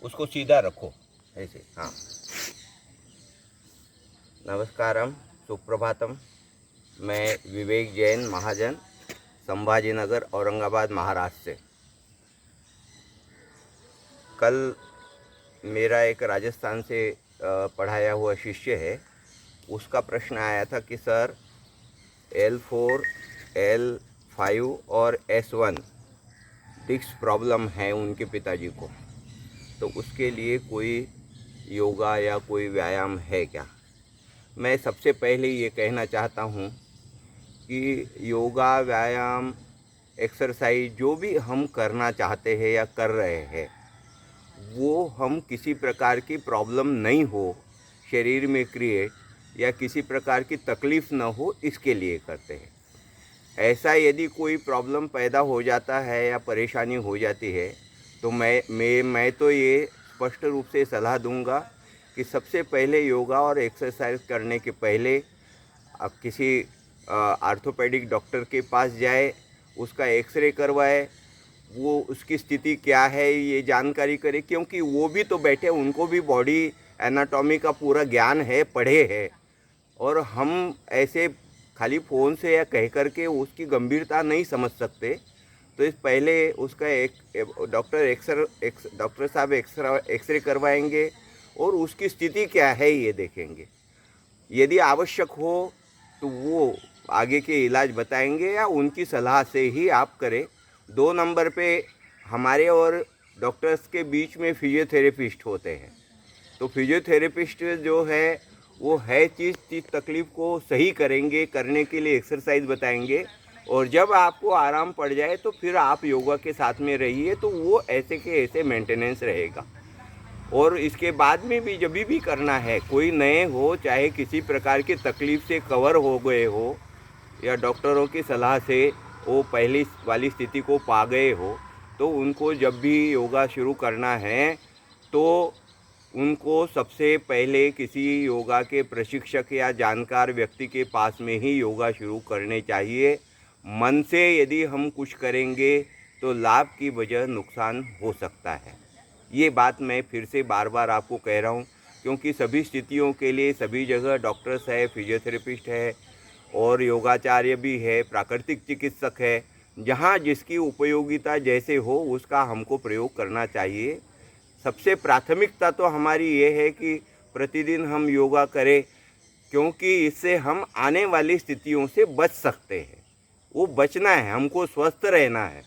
उसको सीधा रखो ऐसे। हाँ, नमस्कारम, सुप्रभातम। मैं विवेक जैन महाजन, संभाजीनगर, औरंगाबाद, महाराष्ट्र से। कल मेरा एक राजस्थान से पढ़ाया हुआ शिष्य है, उसका प्रश्न आया था कि सर L4, L5 और S1 डिस्क प्रॉब्लम है उनके पिताजी को, तो उसके लिए कोई योगा या कोई व्यायाम है क्या। मैं सबसे पहले ये कहना चाहता हूँ कि योगा, व्यायाम, एक्सरसाइज जो भी हम करना चाहते हैं या कर रहे हैं, वो हम किसी प्रकार की प्रॉब्लम नहीं हो शरीर में क्रिएट, या किसी प्रकार की तकलीफ़ न हो, इसके लिए करते हैं। ऐसा यदि कोई प्रॉब्लम पैदा हो जाता है या परेशानी हो जाती है, तो मैं तो ये स्पष्ट रूप से सलाह दूंगा कि सबसे पहले योगा और एक्सरसाइज करने के पहले आप किसी आर्थोपेडिक डॉक्टर के पास जाए, उसका एक्सरे करवाए, वो उसकी स्थिति क्या है ये जानकारी करे, क्योंकि वो भी तो बैठे, उनको भी बॉडी एनाटॉमी का पूरा ज्ञान है, पढ़े हैं। और हम ऐसे खाली फ़ोन से या कह कर के उसकी गंभीरता नहीं समझ सकते। तो इस पहले उसका एक डॉक्टर साहब एक्सरे करवाएंगे और उसकी स्थिति क्या है ये देखेंगे। यदि आवश्यक हो तो वो आगे के इलाज बताएंगे या उनकी सलाह से ही आप करें। 2 नंबर पे हमारे और डॉक्टर्स के बीच में फिजियोथेरेपिस्ट होते हैं। तो फिजियोथेरेपिस्ट जो है वो है चीज़ तकलीफ़ को सही करेंगे, करने के लिए एक्सरसाइज बताएंगे, और जब आपको आराम पड़ जाए तो फिर आप योगा के साथ में रहिए, तो वो ऐसे के ऐसे मेंटेनेंस रहेगा। और इसके बाद में भी जब भी करना है, कोई नए हो, चाहे किसी प्रकार की तकलीफ़ से कवर हो गए हो या डॉक्टरों की सलाह से वो पहली वाली स्थिति को पा गए हो, तो उनको जब भी योगा शुरू करना है तो उनको सबसे पहले किसी योगा के प्रशिक्षक या जानकार व्यक्ति के पास में ही योगा शुरू करने चाहिए। मन से यदि हम कुछ करेंगे तो लाभ की बजाय नुकसान हो सकता है। ये बात मैं फिर से बार बार आपको कह रहा हूँ, क्योंकि सभी स्थितियों के लिए सभी जगह डॉक्टर्स है, फिजियोथेरेपिस्ट है और योगाचार्य भी है, प्राकृतिक चिकित्सक है। जहाँ जिसकी उपयोगिता जैसे हो उसका हमको प्रयोग करना चाहिए। सबसे प्राथमिकता तो हमारी ये है कि प्रतिदिन हम योगा करें, क्योंकि इससे हम आने वाली स्थितियों से बच सकते हैं। वो बचना है, हमको स्वस्थ रहना है,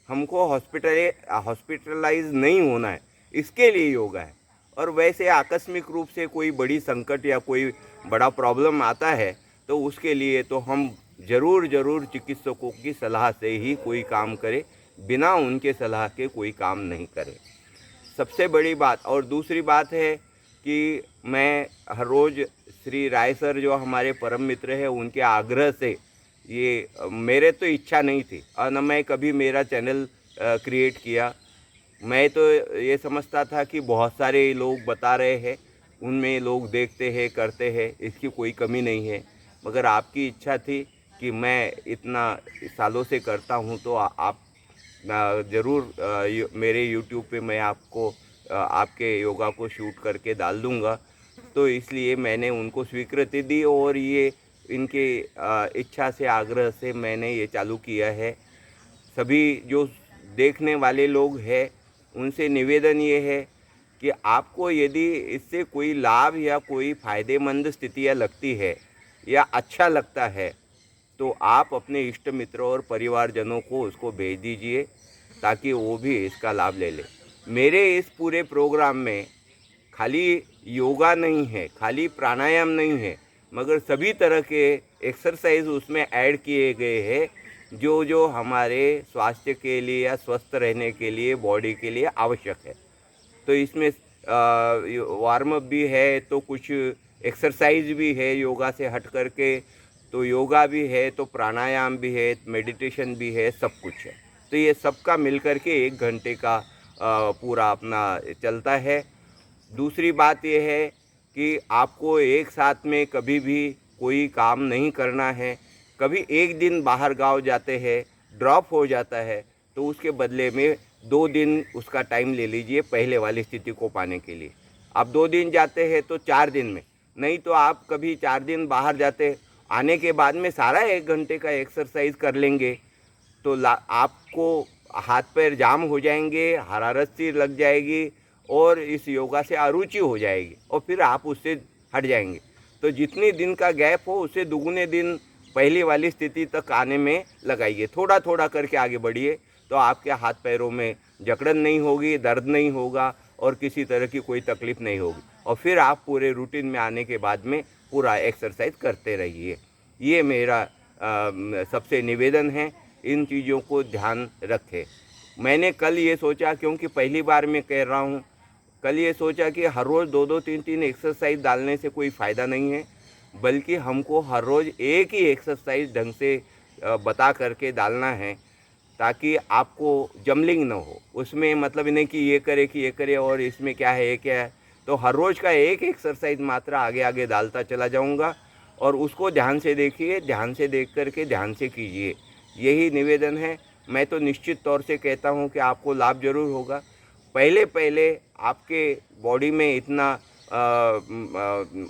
हमको हॉस्पिटलाइज नहीं होना है, इसके लिए योगा है। और वैसे आकस्मिक रूप से कोई बड़ी संकट या कोई बड़ा प्रॉब्लम आता है तो उसके लिए तो हम ज़रूर चिकित्सकों की सलाह से ही कोई काम करें, बिना उनके सलाह के कोई काम नहीं करें। सबसे बड़ी बात। और दूसरी बात है कि मैं हर रोज़ श्री राय सर जो हमारे परम मित्र हैं, उनके आग्रह से, ये मेरे तो इच्छा नहीं थी और न मैं कभी मेरा चैनल क्रिएट किया। मैं तो ये समझता था कि बहुत सारे लोग बता रहे हैं, उनमें लोग देखते हैं, करते हैं, इसकी कोई कमी नहीं है। मगर आपकी इच्छा थी कि मैं इतना सालों से करता हूँ, तो आप ज़रूर मेरे यूट्यूब पे मैं आपको आपके योगा को शूट करके डाल दूँगा। तो इसलिए मैंने उनको स्वीकृति दी और ये इनके इच्छा से, आग्रह से मैंने ये चालू किया है। सभी जो देखने वाले लोग हैं उनसे निवेदन ये है कि आपको यदि इससे कोई लाभ या कोई फ़ायदेमंद स्थितियाँ लगती है या अच्छा लगता है, तो आप अपने इष्ट मित्रों और परिवारजनों को उसको भेज दीजिए, ताकि वो भी इसका लाभ ले ले। मेरे इस पूरे प्रोग्राम में खाली योगा नहीं है, खाली प्राणायाम नहीं है, मगर सभी तरह के एक्सरसाइज उसमें ऐड किए गए हैं, जो जो हमारे स्वास्थ्य के लिए या स्वस्थ रहने के लिए, बॉडी के लिए आवश्यक है। तो इसमें वार्म अप भी है, तो कुछ एक्सरसाइज भी है योगा से हट करके, तो योगा भी है, तो प्राणायाम भी है, मेडिटेशन भी है, सब कुछ है। तो ये सबका मिल कर के 1 घंटे का पूरा अपना चलता है। दूसरी बात ये है कि आपको एक साथ में कभी भी कोई काम नहीं करना है। कभी एक दिन बाहर गाँव जाते हैं, ड्रॉप हो जाता है, तो उसके बदले में 2 दिन उसका टाइम ले लीजिए पहले वाली स्थिति को पाने के लिए। आप 2 दिन जाते हैं तो 4 दिन में, नहीं तो आप कभी 4 दिन बाहर जाते, आने के बाद में सारा 1 घंटे का एक्सरसाइज कर लेंगे तो आपको हाथ पैर जाम हो जाएंगे, हरारत सी लग जाएगी और इस योगा से अरुचि हो जाएगी और फिर आप उससे हट जाएंगे। तो जितने दिन का गैप हो उससे दुगुने दिन पहले वाली स्थिति तक आने में लगाइए। थोड़ा थोड़ा करके आगे बढ़िए तो आपके हाथ पैरों में जकड़न नहीं होगी, दर्द नहीं होगा और किसी तरह की कोई तकलीफ़ नहीं होगी और फिर आप पूरे रूटीन में आने के बाद में पूरा एक्सरसाइज करते रहिए। ये मेरा सबसे निवेदन है, इन चीज़ों को ध्यान रखें। मैंने कल ये सोचा, क्योंकि पहली बार मैं कह रहा हूँ, कल ये सोचा कि हर रोज़ 2-2 3-3 एक्सरसाइज डालने से कोई फ़ायदा नहीं है, बल्कि हमको हर रोज़ एक ही एक्सरसाइज ढंग से बता करके डालना है ताकि आपको जमलिंग ना हो। उसमें मतलब नहीं कि ये करे और इसमें क्या है ये क्या है। तो हर रोज़ का एक एक्सरसाइज मात्र आगे आगे डालता चला जाऊंगा और उसको ध्यान से देखिए, ध्यान से देख करके ध्यान से कीजिए। यही निवेदन है। मैं तो निश्चित तौर से कहता हूँ कि आपको लाभ ज़रूर होगा। पहले पहले आपके बॉडी में इतना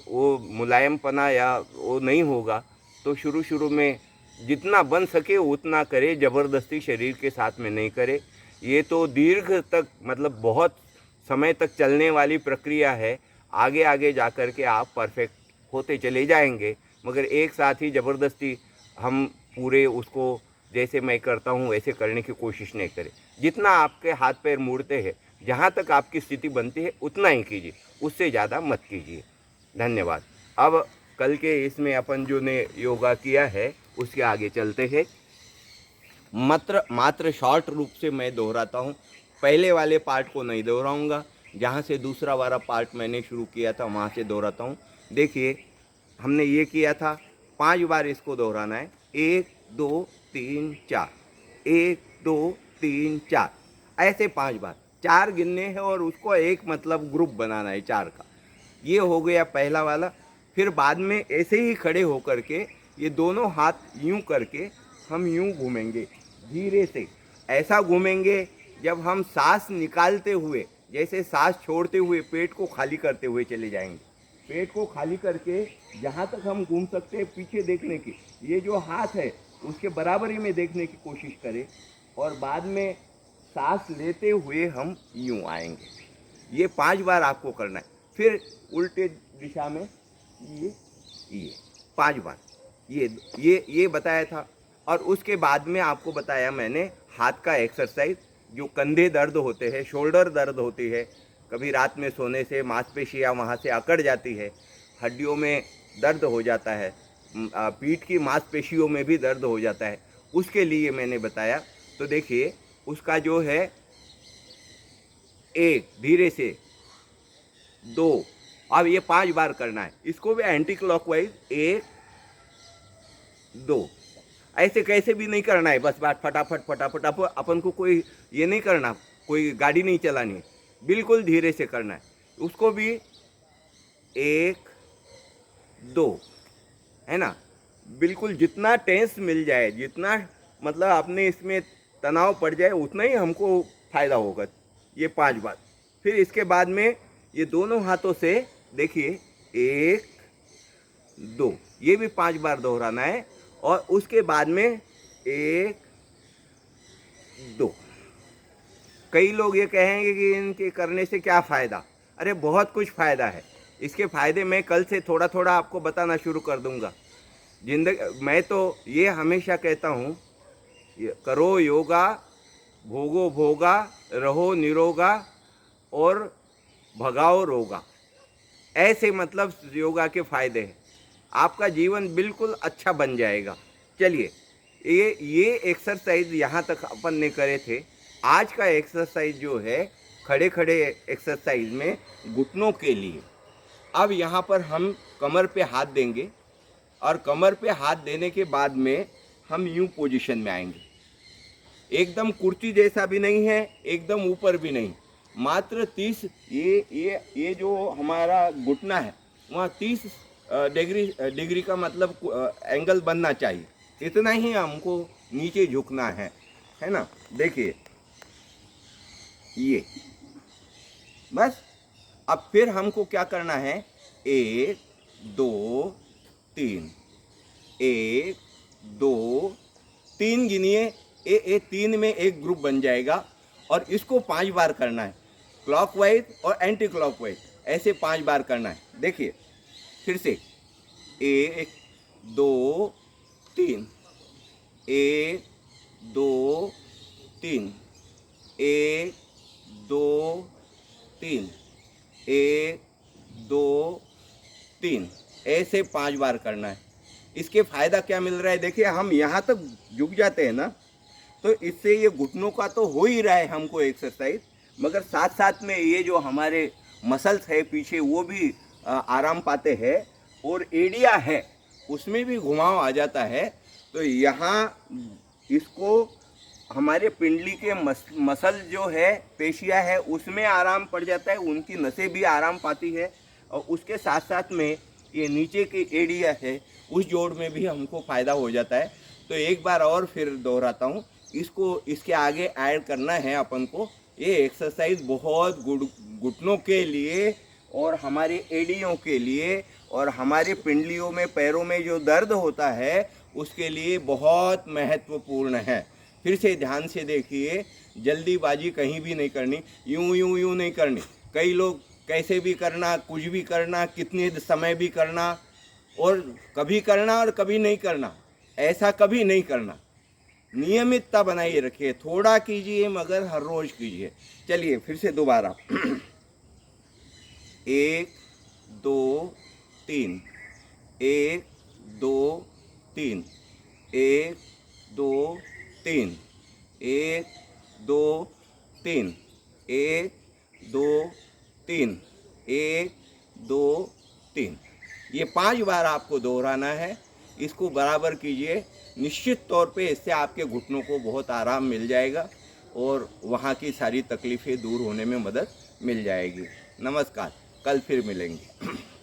वो मुलायमपना या वो नहीं होगा, तो शुरू में जितना बन सके उतना करे, ज़बरदस्ती शरीर के साथ में नहीं करे। ये तो दीर्घ तक मतलब बहुत समय तक चलने वाली प्रक्रिया है। आगे आगे जा कर के आप परफेक्ट होते चले जाएंगे, मगर एक साथ ही ज़बरदस्ती हम पूरे उसको जैसे मैं करता हूँ वैसे करने की कोशिश नहीं करें। जितना आपके हाथ पैर मुड़ते हैं, जहाँ तक आपकी स्थिति बनती है उतना ही कीजिए, उससे ज़्यादा मत कीजिए। धन्यवाद। अब कल के इसमें अपन जो ने योगा किया है उसके आगे चलते हैं। मात्र शॉर्ट रूप से मैं दोहराता हूँ, पहले वाले पार्ट को नहीं दोहराऊँगा, जहाँ से दूसरा वाला पार्ट मैंने शुरू किया था वहाँ से दोहराता हूँ। देखिए, हमने ये किया था, 5 बार इसको दोहराना है। 1 2 3 4, 1 2 3 4, ऐसे 5 बार, 4 गिनने हैं और उसको एक मतलब ग्रुप बनाना है 4 का। ये हो गया पहला वाला। फिर बाद में ऐसे ही खड़े होकर के ये दोनों हाथ यूं करके हम यूं घूमेंगे, धीरे से ऐसा घूमेंगे जब हम सांस निकालते हुए, जैसे सांस छोड़ते हुए पेट को खाली करते हुए चले जाएंगे। पेट को खाली करके जहाँ तक हम घूम सकते हैं पीछे देखने की, ये जो हाथ है उसके बराबरी में देखने की कोशिश करें और बाद में सांस लेते हुए हम यूं आएंगे। ये 5 बार आपको करना है। फिर उल्टे दिशा में ये 5 बार ये बताया था। और उसके बाद में आपको बताया मैंने हाथ का एक्सरसाइज, जो कंधे दर्द होते हैं, शोल्डर दर्द होती है, कभी रात में सोने से मांसपेशियाँ वहाँ से अकड़ जाती है, हड्डियों में दर्द हो जाता है, पीठ की मांसपेशियों में भी दर्द हो जाता है, उसके लिए मैंने बताया। तो देखिए उसका जो है 1 धीरे से 2, अब ये 5 बार करना है। इसको भी एंटी क्लॉकवाइज 1 2, ऐसे कैसे भी नहीं करना है, बस बात फटाफट अपन को कोई ये नहीं करना, कोई गाड़ी नहीं चलानी है, बिल्कुल धीरे से करना है। उसको भी 1 2, है ना, बिल्कुल जितना टेंस मिल जाए, जितना मतलब अपने इसमें तनाव पड़ जाए उतना ही हमको फ़ायदा होगा। ये 5 बार। फिर इसके बाद में ये दोनों हाथों से देखिए 1 2, ये भी 5 बार दोहराना है और उसके बाद में 1 2। कई लोग ये कहेंगे कि इनके करने से क्या फ़ायदा? अरे बहुत कुछ फ़ायदा है। इसके फ़ायदे मैं कल से थोड़ा थोड़ा आपको बताना शुरू कर दूंगा। मैं तो ये हमेशा कहता हूँ, करो योगा, भोगो भोगा, रहो निरोगा और भगाओ रोगा। ऐसे मतलब योगा के फ़ायदे हैं। आपका जीवन बिल्कुल अच्छा बन जाएगा। चलिए, ये एक्सरसाइज यहाँ तक अपन ने करे थे। आज का एक्सरसाइज जो है खड़े खड़े एक्सरसाइज में घुटनों के लिए। अब यहाँ पर हम कमर पे हाथ देंगे और कमर पे हाथ देने के बाद में हम यूं पोजीशन में आएंगे। एकदम कुर्सी जैसा भी नहीं है, एकदम ऊपर भी नहीं, मात्र 30, ये जो हमारा घुटना है वहाँ 30 डिग्री का मतलब एंगल बनना चाहिए। तो, 'इतना' ही हमको नीचे झुकना है ना। देखिए, 1 2 3 4 5 6 7 8 9 10 11 12 13 14 15 16 17 18 19 20 21 22 23 24 25 26 27 28 29 30 डिग्री का मतलब एंगल बनना चाहिए। इतना ही हमको नीचे झुकना है ना। देखिए, 1 2 3 4 5 6 7 8 9 10 11 12 13 14 15 16 17 18 19 20 21 22 23 24 25 26 27 28 29 30 डिग्री का मतलब एंगल बनना चाहिए। इतना ही हमको नीचे झुकना है। ये बस। अब फिर हमको क्या करना है, 1 2 3, 1 2 3 गिनिए। ए 3 में एक ग्रुप बन जाएगा और इसको 5 बार करना है, क्लॉकवाइज और एंटी क्लॉकवाइज, ऐसे 5 बार करना है। देखिए फिर से 1 2 3, 1 2 3, 1 2 3, 1 2 3, ऐसे 5 बार करना है। इसके फ़ायदा क्या मिल रहा है, देखिए हम यहाँ तक झुक जाते हैं ना, तो इससे ये घुटनों का तो हो ही रहा है हमको एक्सरसाइज, मगर साथ साथ में ये जो हमारे मसल्स है पीछे वो भी आराम पाते हैं, और एडिया है उसमें भी घुमाव आ जाता है। तो यहाँ इसको हमारे पिंडली के मसल जो है, पेशियाँ है, उसमें आराम पड़ जाता है, उनकी नसें भी आराम पाती है, और उसके साथ साथ में ये नीचे की एडिया है उस जोड़ में भी हमको फ़ायदा हो जाता है। तो एक बार और फिर दोहराता हूँ, इसको इसके आगे ऐड करना है अपन को। ये एक्सरसाइज बहुत घुटनों के लिए और हमारे एडियों के लिए और हमारे पिंडलियों में, पैरों में जो दर्द होता है उसके लिए बहुत महत्वपूर्ण है। फिर से ध्यान से देखिए, जल्दीबाजी कहीं भी नहीं करनी, यूं नहीं करनी। कई लोग कैसे भी करना, कुछ भी करना, कितने समय भी करना, और कभी करना और कभी नहीं करना, ऐसा कभी नहीं करना। नियमितता बनाइए रखिए, थोड़ा कीजिए मगर हर रोज कीजिए। चलिए फिर से दोबारा 1 2 3, 1 2 3, 1 2 3, 1 2 3, 1 2 3, 1 2 3। ये 5 बार आपको दोहराना है। इसको बराबर कीजिए, निश्चित तौर पे इससे आपके घुटनों को बहुत आराम मिल जाएगा और वहाँ की सारी तकलीफ़ें दूर होने में मदद मिल जाएगी। नमस्कार, कल फिर मिलेंगे।